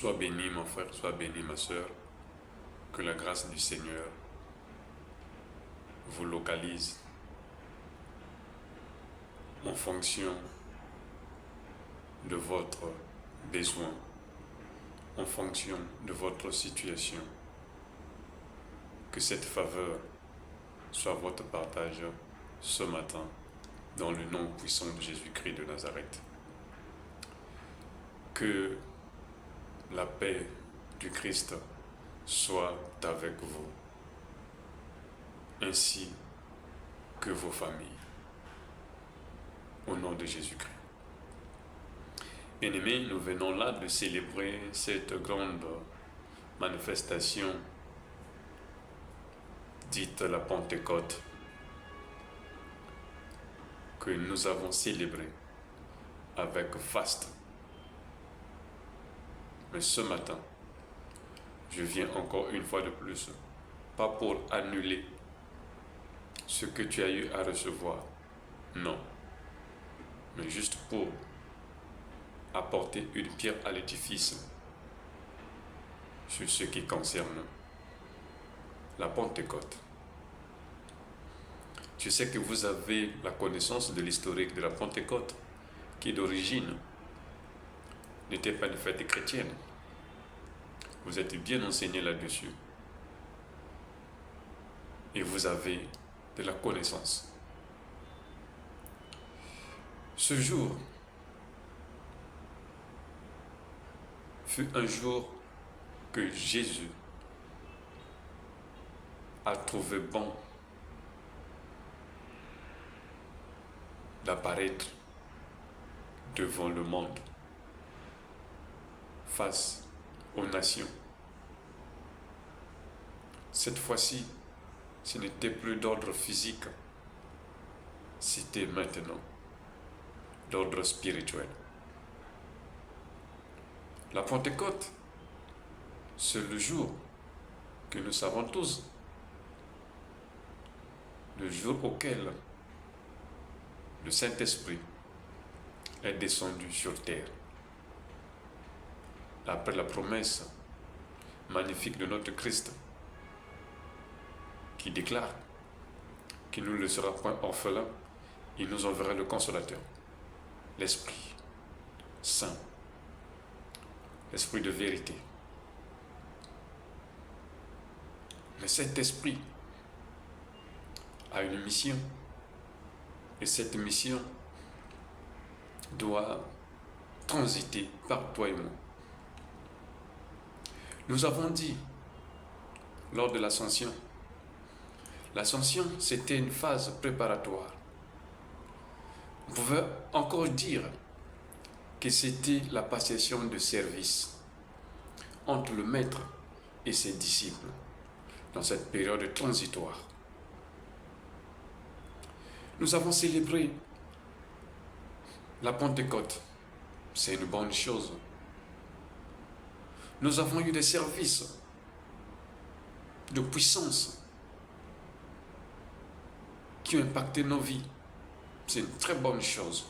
Sois béni mon frère, sois béni ma sœur, que la grâce du Seigneur vous localise en fonction de votre besoin, en fonction de votre situation. Que cette faveur soit votre partage ce matin, dans le nom puissant de Jésus-Christ de Nazareth. Que la paix du Christ soit avec vous, ainsi que vos familles, au nom de Jésus-Christ. Bien-aimés, nous venons là de célébrer cette grande manifestation dite la Pentecôte, que nous avons célébrée avec faste. Mais ce matin, je viens encore une fois de plus, pas pour annuler ce que tu as eu à recevoir, non, mais juste pour apporter une pierre à l'édifice sur ce qui concerne la Pentecôte. Je sais que vous avez la connaissance de l'historique de la Pentecôte, qui d'origine n'était pas une fête chrétienne. Vous êtes bien enseigné là-dessus. Et vous avez de la connaissance. Ce jour fut un jour que Jésus a trouvé bon d'apparaître devant le monde, face aux nations. Cette fois-ci, ce n'était plus d'ordre physique, c'était maintenant d'ordre spirituel. La Pentecôte, c'est le jour que nous savons tous, le jour auquel le Saint-Esprit est descendu sur terre. Après la promesse magnifique de notre Christ, qui déclare qu'il ne laissera point orphelin, il nous enverra le Consolateur, l'Esprit Saint, l'Esprit de vérité. Mais cet Esprit a une mission, et cette mission doit transiter par toi et moi. Nous avons dit lors de l'ascension, c'était une phase préparatoire. On pouvait encore dire que c'était la passation de service entre le maître et ses disciples dans cette période transitoire. Nous avons célébré la Pentecôte. C'est une bonne chose. Nous avons eu des services de puissance qui ont impacté nos vies. C'est une très bonne chose.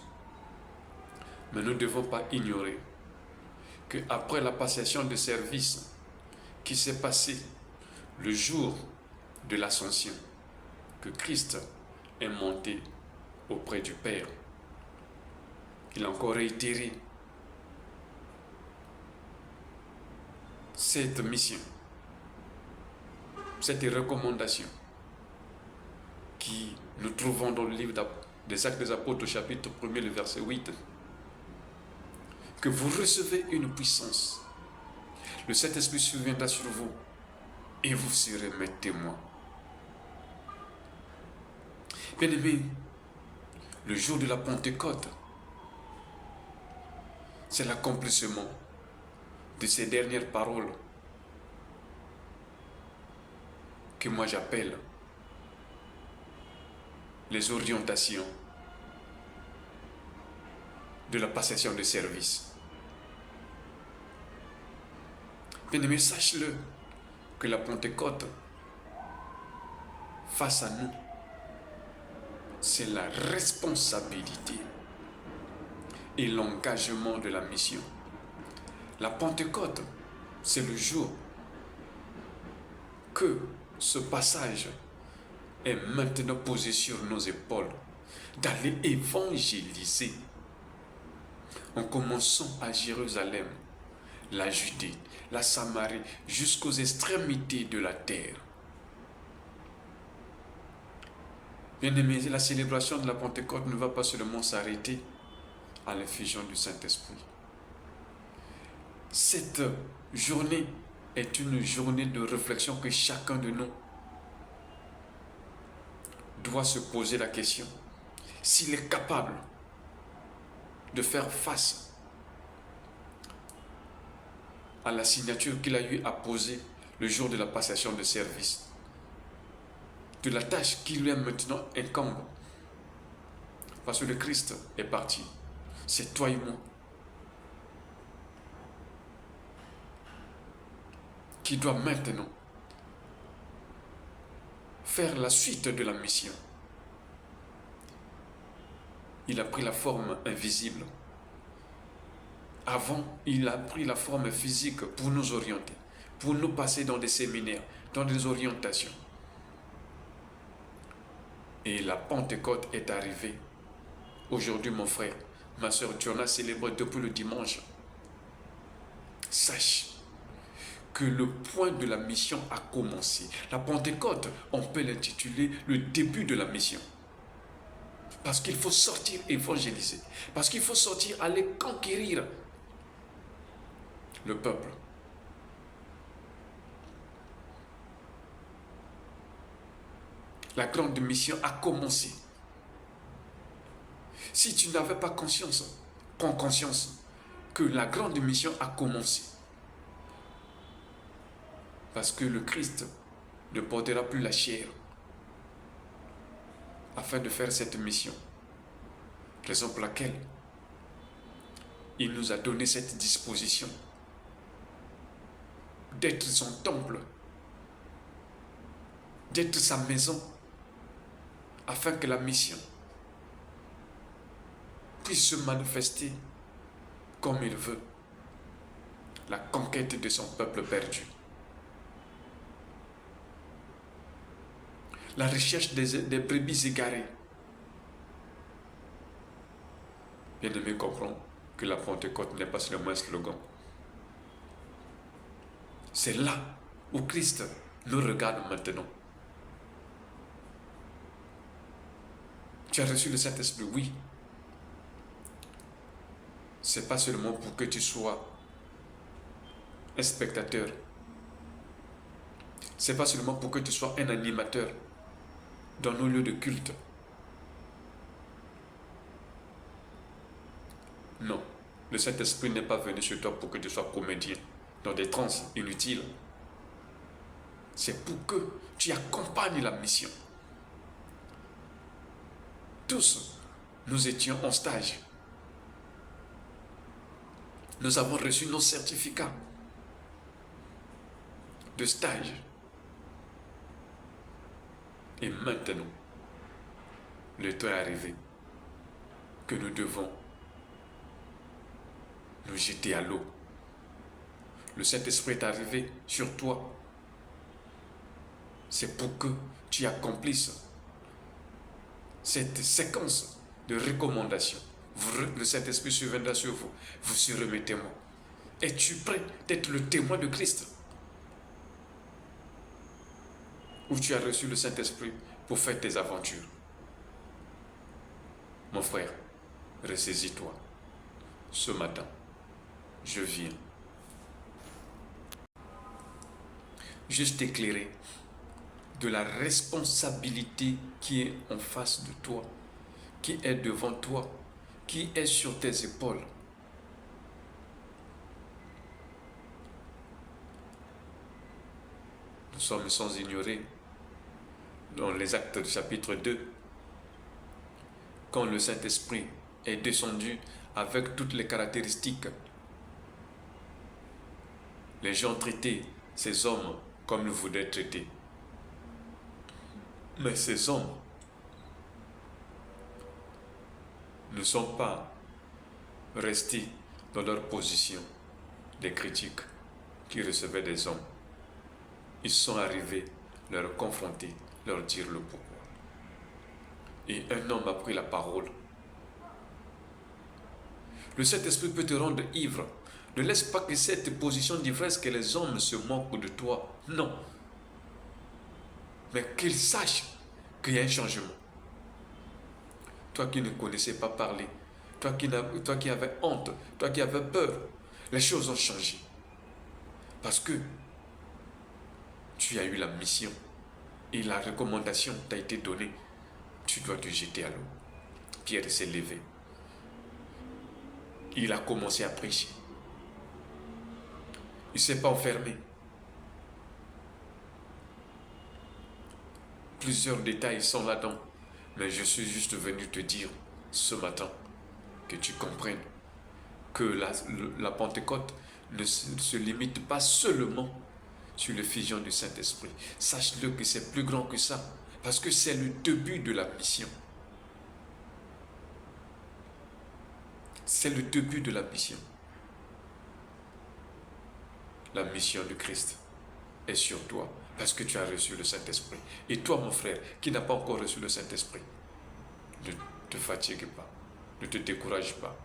Mais nous ne devons pas ignorer qu'après la passation de service qui s'est passée le jour de l'Ascension, que Christ est monté auprès du Père, il a encore réitéré cette mission, cette recommandation qui nous trouvons dans le livre des Actes des Apôtres, chapitre 1er, le verset 8, que vous recevez une puissance. Le Saint-Esprit surviendra sur vous et vous serez mes témoins. Bien-aimés, le jour de la Pentecôte, c'est l'accomplissement de ces dernières paroles que moi j'appelle les orientations de la passation de service. Bien-aimés, sache-le que la Pentecôte, face à nous, c'est la responsabilité et l'engagement de la mission. La Pentecôte, C'est le jour que ce passage est maintenant posé sur nos épaules, d'aller évangéliser en commençant à Jérusalem, la Judée, la Samarie, jusqu'aux extrémités de la terre. Bien-aimés, la célébration de la Pentecôte ne va pas seulement s'arrêter à l'effusion du Saint-Esprit. Cette journée est une journée de réflexion que chacun de nous doit se poser la question s'il est capable de faire face à la signature qu'il a eu à poser le jour de la passation de service, de la tâche qui lui est maintenant incombe. Parce que le Christ est parti. C'est toi et moi qui doit maintenant faire la suite de la mission. Il a pris la forme invisible. Avant, il a pris la forme physique pour nous orienter, pour nous passer dans des séminaires, dans des orientations. Et la Pentecôte est arrivée. Aujourd'hui, mon frère, ma soeur, tu en as célébré depuis le dimanche. Sache que le point de la mission a commencé. La Pentecôte, on peut l'intituler le début de la mission. Parce qu'il faut sortir évangéliser. Parce qu'il faut sortir aller conquérir le peuple. La grande mission a commencé. Si tu n'avais pas conscience, prends conscience que la grande mission a commencé. Parce que le Christ ne portera plus la chair afin de faire cette mission. Raison pour laquelle il nous a donné cette disposition d'être son temple, d'être sa maison, afin que la mission puisse se manifester comme il veut, la conquête de son peuple perdu. La recherche des brebis égarées. Bien-aimé, comprends que la Pentecôte n'est pas seulement un slogan. C'est là où Christ nous regarde maintenant. Tu as reçu le Saint-Esprit, oui. C'est pas seulement pour que tu sois un spectateur. C'est pas seulement pour que tu sois un animateur dans nos lieux de culte. Non, le Saint-Esprit n'est pas venu sur toi pour que tu sois comédien dans des transes inutiles. C'est pour que tu accompagnes la mission. Tous, nous étions en stage. Nous avons reçu nos certificats de stage. Et maintenant, le temps est arrivé que nous devons nous jeter à l'eau. Le Saint-Esprit est arrivé sur toi. C'est pour que tu accomplisses cette séquence de recommandations. Le Saint-Esprit surviendra sur vous. Vous serez mes témoins. Es-tu prêt d'être le témoin de Christ? Ou tu as reçu le Saint-Esprit pour faire tes aventures? Mon frère, ressaisis-toi. Ce matin, je viens juste t'éclairer de la responsabilité qui est en face de toi, qui est devant toi, qui est sur tes épaules. Nous sommes sans ignorer, dans les Actes du chapitre 2, quand le Saint-Esprit est descendu avec toutes les caractéristiques, les gens traitaient ces hommes comme nous voudraient traiter. Mais ces hommes ne sont pas restés dans leur position des critiques. qui recevaient des hommes. Ils sont arrivés leur confronter, leur dire le pourquoi. Et un homme a pris la parole. Le Saint-Esprit peut te rendre ivre. Ne laisse pas que cette position d'ivresse, que les hommes se moquent de toi. Non. Mais qu'ils sachent qu'il y a un changement. Toi qui ne connaissais pas parler, toi qui avais honte, toi qui avais peur, les choses ont changé. Parce que tu as eu la mission et la recommandation t'a été donnée. Tu dois te jeter à l'eau. Pierre s'est levé. Il a commencé à prêcher. Il ne s'est pas enfermé. Plusieurs détails sont là-dedans. Mais je suis juste venu te dire ce matin que tu comprennes que la Pentecôte ne se limite pas seulement sur l'effusion du Saint-Esprit. Sache-le que c'est plus grand que ça. Parce que c'est le début de la mission. C'est le début de la mission. La mission du Christ est sur toi parce que tu as reçu le Saint-Esprit. Et toi, mon frère, qui n'a pas encore reçu le Saint-Esprit, ne te fatigue pas, ne te décourage pas.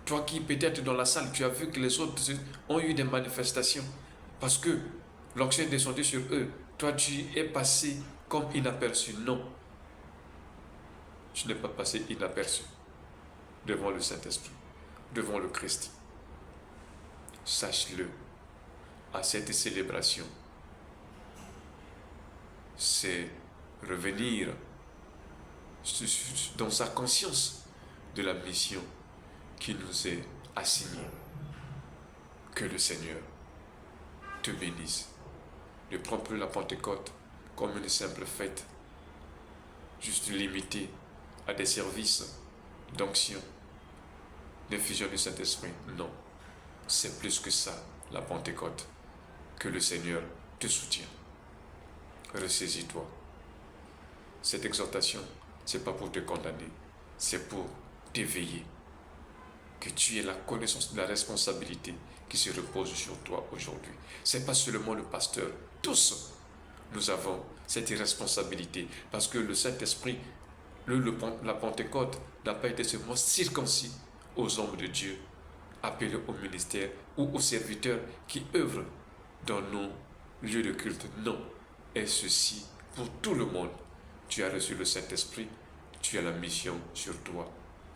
Toi qui peut-être dans la salle, tu as vu que les autres ont eu des manifestations parce que l'onction est descendue sur eux. Toi, tu es passé comme inaperçu. Non, tu n'es pas passé inaperçu devant le Saint-Esprit, devant le Christ. Sache-le, à cette célébration, c'est revenir dans sa conscience de la mission qui nous est assignée. Que le Seigneur te bénisse. Ne prends plus la Pentecôte comme une simple fête, juste limitée à des services d'onction, d'infusion du Saint-Esprit. Non, c'est plus que ça, la Pentecôte. Que le Seigneur te soutienne. Ressaisis-toi. Cette exhortation, ce n'est pas pour te condamner, c'est pour t'éveiller. Que tu aies la connaissance de la responsabilité qui se repose sur toi aujourd'hui. Ce n'est pas seulement le pasteur. Tous, nous avons cette responsabilité parce que le Saint-Esprit, la Pentecôte, n'a pas été seulement circoncis aux hommes de Dieu, appelés au ministère ou aux serviteurs qui œuvrent dans nos lieux de culte. Non. Et ceci pour tout le monde. Tu as reçu le Saint-Esprit, tu as la mission sur toi.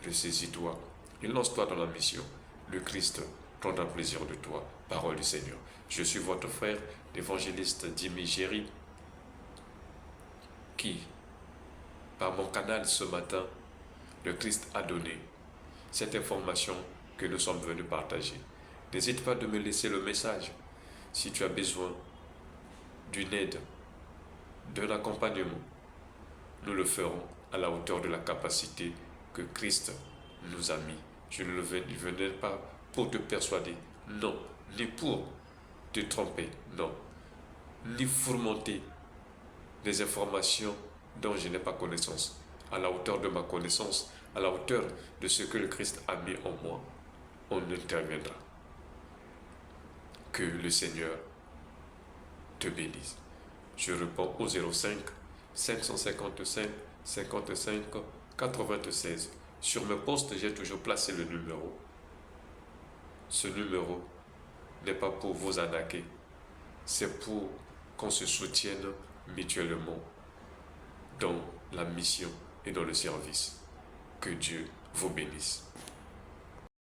Ressaisis-toi et lance-toi dans la mission. Le Christ prendra plaisir de toi. Parole du Seigneur. Je suis votre frère, l'évangéliste Dimi Géry, qui, par mon canal ce matin, le Christ a donné cette information que nous sommes venus partager. N'hésite pas de me laisser le message si tu as besoin d'une aide, d'un accompagnement. Nous le ferons à la hauteur de la capacité que Christ nous a mis. Je ne venais pas pour te persuader, non, ni pour te tromper, non, ni fourmenter des informations dont je n'ai pas connaissance. À la hauteur de ma connaissance, à la hauteur de ce que le Christ a mis en moi, on interviendra. Que le Seigneur te bénisse. Je réponds au 05 555 55 96. Sur mes postes, j'ai toujours placé le numéro. Ce numéro n'est pas pour vous arnaquer, c'est pour qu'on se soutienne mutuellement dans la mission et dans le service. Que Dieu vous bénisse.